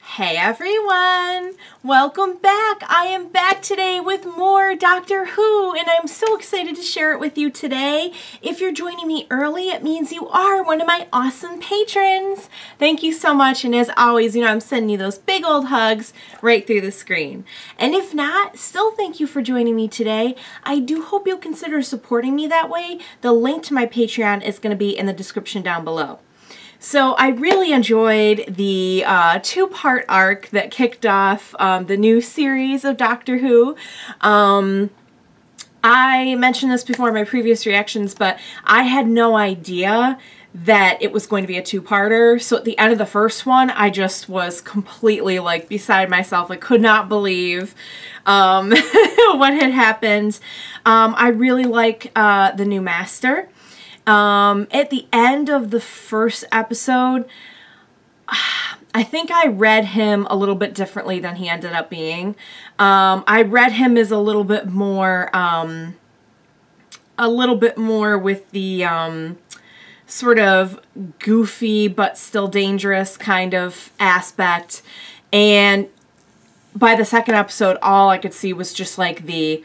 Hey everyone! Welcome back! I am back today with more Doctor Who, and I'm so excited to share it with you today. If you're joining me early, it means you are one of my awesome patrons. Thank you so much, and as always, I'm sending you those big old hugs right through the screen. And if not, still thank you for joining me today. I do hope you'll consider supporting me that way. The link to my Patreon is going to be in the description down below. So I really enjoyed the two-part arc that kicked off the new series of Doctor Who. I mentioned this before in my previous reactions, but I had no idea that it was going to be a two-parter. So at the end of the first one, I just was completely like beside myself. I could not believe what had happened. I really like the new Master. At the end of the first episode, I think I read him a little bit differently than he ended up being. I read him as a little bit more with the sort of goofy but still dangerous kind of aspect. And by the second episode, all I could see was just like the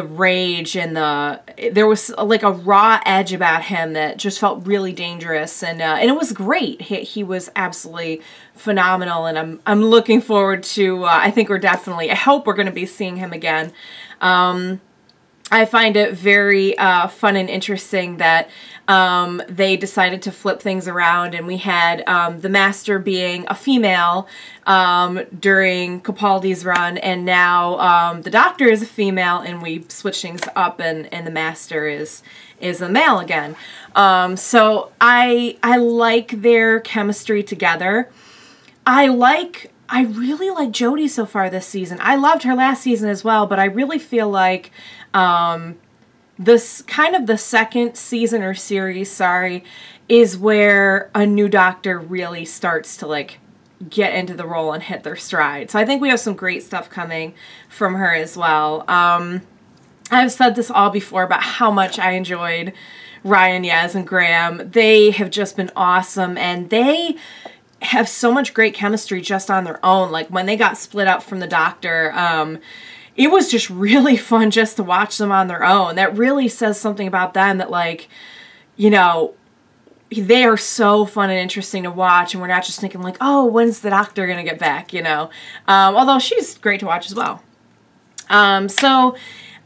rage and there was like a raw edge about him that just felt really dangerous, and it was great. He was absolutely phenomenal, and I'm looking forward to I hope we're going to be seeing him again. I find it very fun and interesting that they decided to flip things around, and we had the Master being a female during Capaldi's run, and now the Doctor is a female, and we switch things up, and the Master is a male again. So I like their chemistry together. I really like Jodie so far this season. I loved her last season as well, but I really feel like this kind of the second season or series, is where a new Doctor really starts to like get into the role and hit their stride. So I think we have some great stuff coming from her as well. I've said this all before about how much I enjoyed Ryan, Yaz, and Graham. They have just been awesome, and they have so much great chemistry just on their own. Like when they got split up from the Doctor, it was just really fun just to watch them on their own. That really says something about them, that like, they are so fun and interesting to watch, and we're not just thinking like, oh, when's the Doctor gonna get back, although she's great to watch as well. So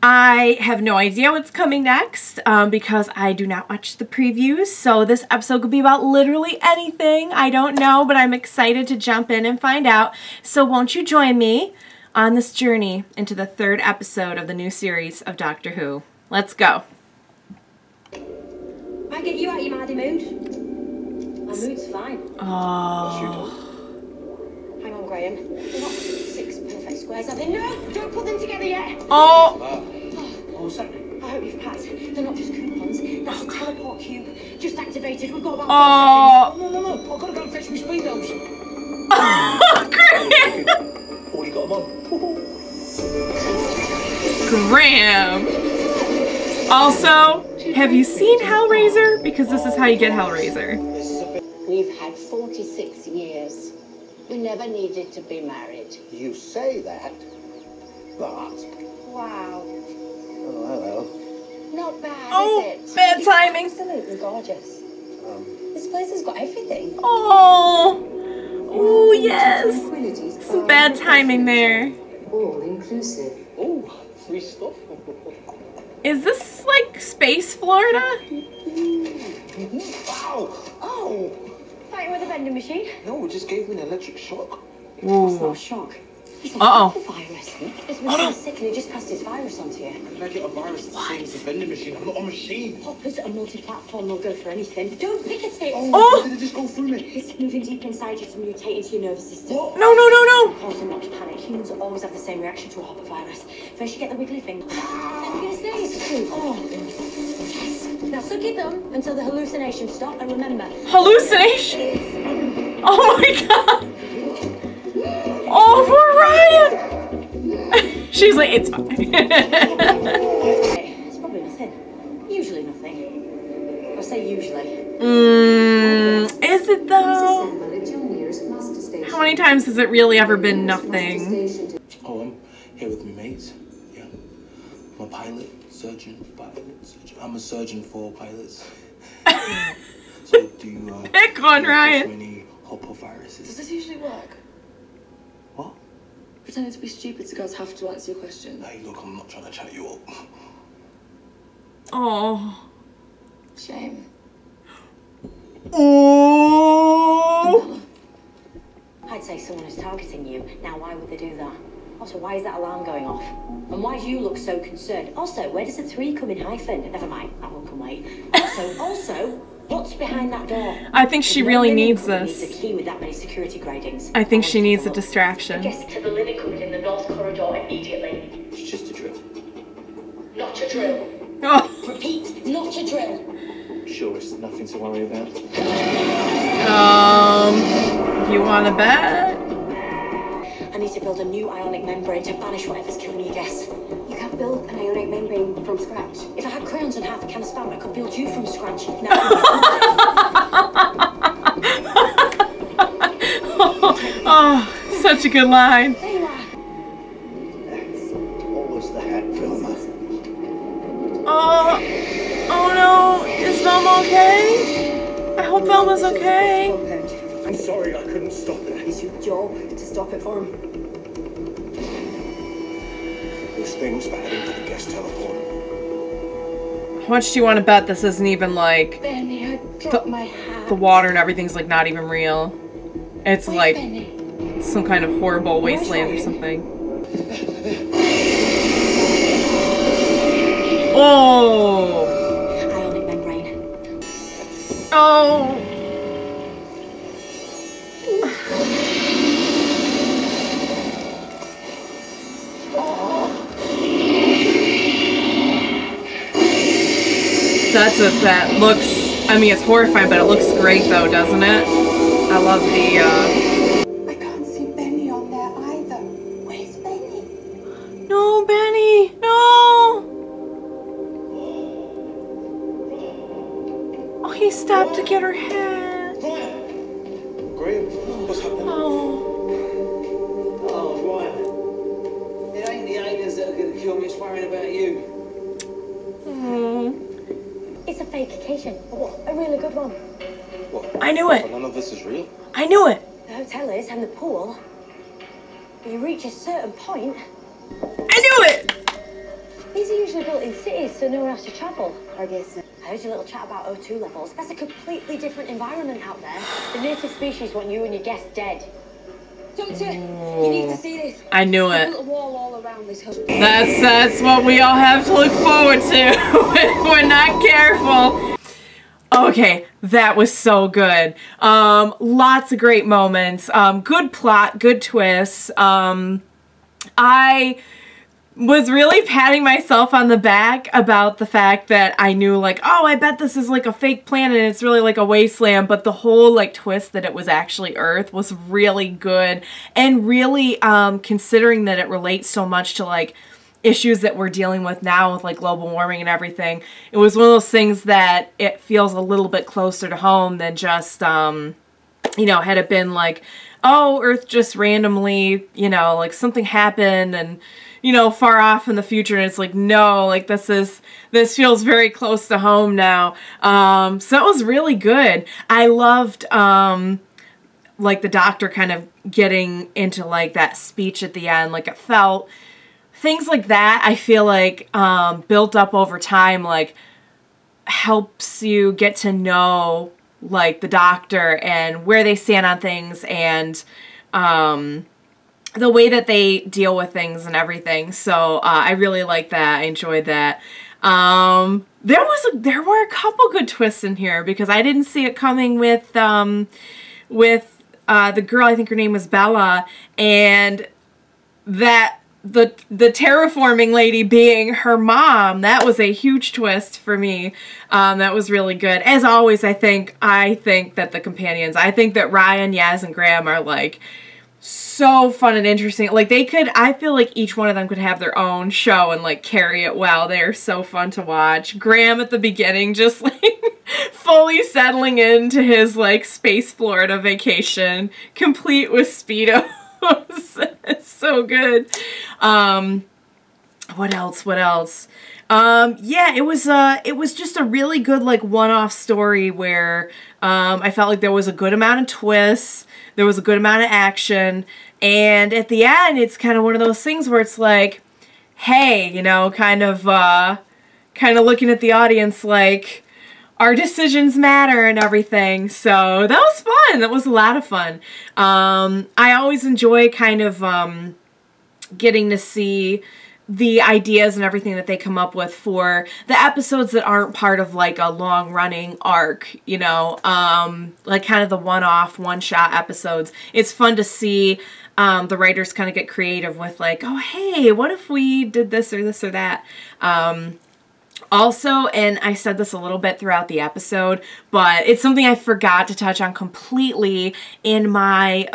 I have no idea what's coming next because I do not watch the previews, so this episode could be about literally anything. I don't know, but I'm excited to jump in and find out. So won't you join me on this journey into the third episode of the new series of Doctor Who? Let's go. I get you out of your maddy mood. My mood's fine. Oh. Hang on, Graham. They're not 6 perfect squares, are they? No! Don't put them together yet! Oh! What's happening? I hope you've packed. They're not just coupons. That's a teleport cube. Just activated. We've got about 4 seconds. No. I've got to go and fetch my speed dose. Graham! Already got them on. Graham! Also, have you seen Hellraiser? Because this is how you get Hellraiser. We've had 46 years. We never needed to be married. You say that, but... Wow. Oh, hello. Not bad, Oh, is it? bad timing. Absolutely gorgeous. This place has got everything. Oh! Oh, yes! Some bad timing there. All inclusive. Oh, free stuff. Is this like Space Florida? Wow! Oh! Fighting with a vending machine? No, it just gave me an electric shock. It's not a shock. It's a virus. This machine's sick and it just passed its virus onto you. How can I get a virus the same as a vending machine? I'm not a machine. Poppers are multi-platform, they'll go for anything. Don't pick at it! Oh! Did it just go through me? It's moving deep inside you to mutate into your nervous system. What? No. Cause them not to panic. Humans always have the same reaction to a hopper virus. First you get the wiggly thing, then you get a sneeze. Oh. Yes. Now suck it thumb until the hallucinations stop, and remember... Hallucination? Oh my god! Oh, poor Ryan! She's like, it's fine. It's probably nothing. Usually nothing. I say usually. Is it though? many times has it really ever been nothing? Oh, I'm here with my mates. Yeah. I'm a pilot, surgeon, surgeon. I'm a surgeon for pilots. So do you, Pick on Ryan. So many viruses? Does this usually work? What? Pretending to be stupid so girls have to answer your question. Hey, look, I'm not trying to chat you up. Oh. Shame. Oh. I'd say someone is targeting you. Now, why would they do that? Also, why is that alarm going off? And why do you look so concerned? Also, where does the 3 come in hyphen? Never mind, that one can wait. Also, what's behind that door? I think she really needs this. Needs a key with that many security gradings. I think she needs a distraction. Get to the living room in the north corridor immediately. It's just a drill. Not a drill. Oh. Repeat, not a drill. Sure, it's nothing to worry about. You want to bet? I need to build a new ionic membrane to banish whatever's killing you, Guess. You can't build an ionic membrane from scratch. If I had crayons and half a can of spam, I could build you from scratch. Now, oh, such a good line. there you are. What was the hat, Vilma? Oh, oh no, is Velma okay? I hope Velma's okay. I'm sorry, I couldn't stop it. It's your job to stop it for him. This thing's for heading for the guest telephone. How much do you want to bet this isn't even like Benny, I dropped my hat. the water and everything's like not even real? It's Where's like Benny? some kind of horrible wasteland or something. Oh! Ionic membrane. Oh! That looks, I mean, it's horrifying, but it looks great though, doesn't it? I love the, I can't see Benny on there either. Where's Benny? No, Benny! No! Oh, he stopped to get her hair. Graham, what's happening? Oh. Oh, right. It ain't the aliens that are going to kill me, it's worrying about you. Oh. It's a fake occasion. A really good one. What? I knew it. None of this is real? I knew it. The hotel is, and the pool. But you reach a certain point. I knew it! These are usually built in cities, so no one has to travel. I guess. I heard your little chat about O2 levels. That's a completely different environment out there. The native species want you and your guests dead. Doctor, you need to see this. I knew There's a it. little wall all around this hospital. That's what we all have to look forward to if we're not careful. Okay, that was so good. Lots of great moments. Good plot, good twists. I was really patting myself on the back about the fact that I knew like, oh, I bet this is like a fake planet and it's really like a wasteland, but the whole like twist that it was actually Earth was really good, and really considering that it relates so much to like issues that we're dealing with now with like global warming and everything. It was one of those things that it feels a little bit closer to home than just you know, had it been like, oh, Earth just randomly, you know, like something happened and, you know, far off in the future, and it's like, no, like this feels very close to home now. So that was really good. I loved like the doctor kind of getting into like that speech at the end. Like it felt, things like that I feel like built up over time, like helps you get to know like the doctor and where they stand on things, and the way that they deal with things and everything. So I really like that. I enjoyed that. There were a couple good twists in here because I didn't see it coming with the girl, I think her name was Bella, and that the terraforming lady being her mom. That was a huge twist for me. That was really good. As always, I think that the companions, I think that Ryan, Yaz, and Graham are like so fun and interesting. Like I feel like each one of them could have their own show and like carry it well. They're so fun to watch. Graham at the beginning just like fully settling into his like space Florida vacation, complete with Speedos. It's so good. What else? Yeah, it was just a really good like one-off story where I felt like there was a good amount of twists. There was a good amount of action, and at the end, it's kind of one of those things where it's like, hey, you know, kind of looking at the audience like, our decisions matter and everything. So that was fun. That was a lot of fun. I always enjoy kind of getting to see the ideas and everything that they come up with for the episodes that aren't part of like a long running arc, you know, like kind of the one-off, one-shot episodes. It's fun to see the writers kind of get creative with like, oh, hey, what if we did this or that? Also, and I said this a little bit throughout the episode, but it's something I forgot to touch on completely in my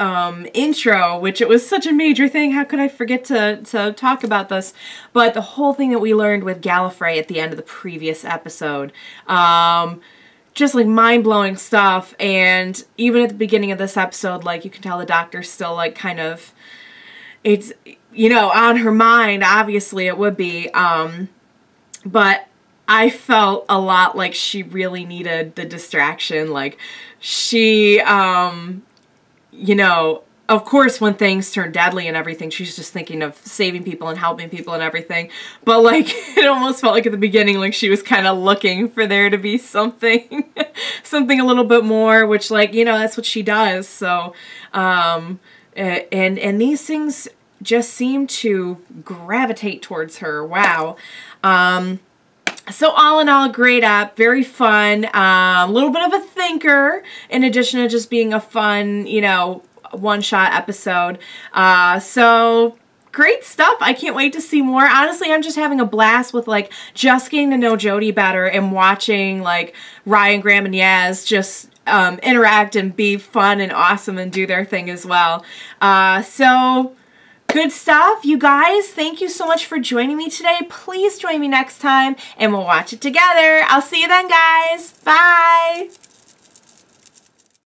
intro, which it was such a major thing. How could I forget to talk about this? But the whole thing that we learned with Gallifrey at the end of the previous episode, just like mind-blowing stuff. And even at the beginning of this episode, like you can tell the Doctor's still like kind of, it's, you know, on her mind. Obviously it would be, but I felt a lot like she really needed the distraction. Like she, you know, of course when things turn deadly and everything, she's just thinking of saving people and helping people and everything. But like, it almost felt like at the beginning, like she was kind of looking for there to be something, something a little bit more, which like, you know, that's what she does. So, and these things just seem to gravitate towards her. Wow. So all in all, great app, very fun, a little bit of a thinker in addition to just being a fun, you know, one-shot episode. So great stuff. I can't wait to see more. Honestly, I'm just having a blast with like just getting to know Jodie better and watching like Ryan, Graham, and Yaz just interact and be fun and awesome and do their thing as well. So good stuff, you guys. Thank you so much for joining me today. Please join me next time and we'll watch it together. I'll see you then, guys. Bye.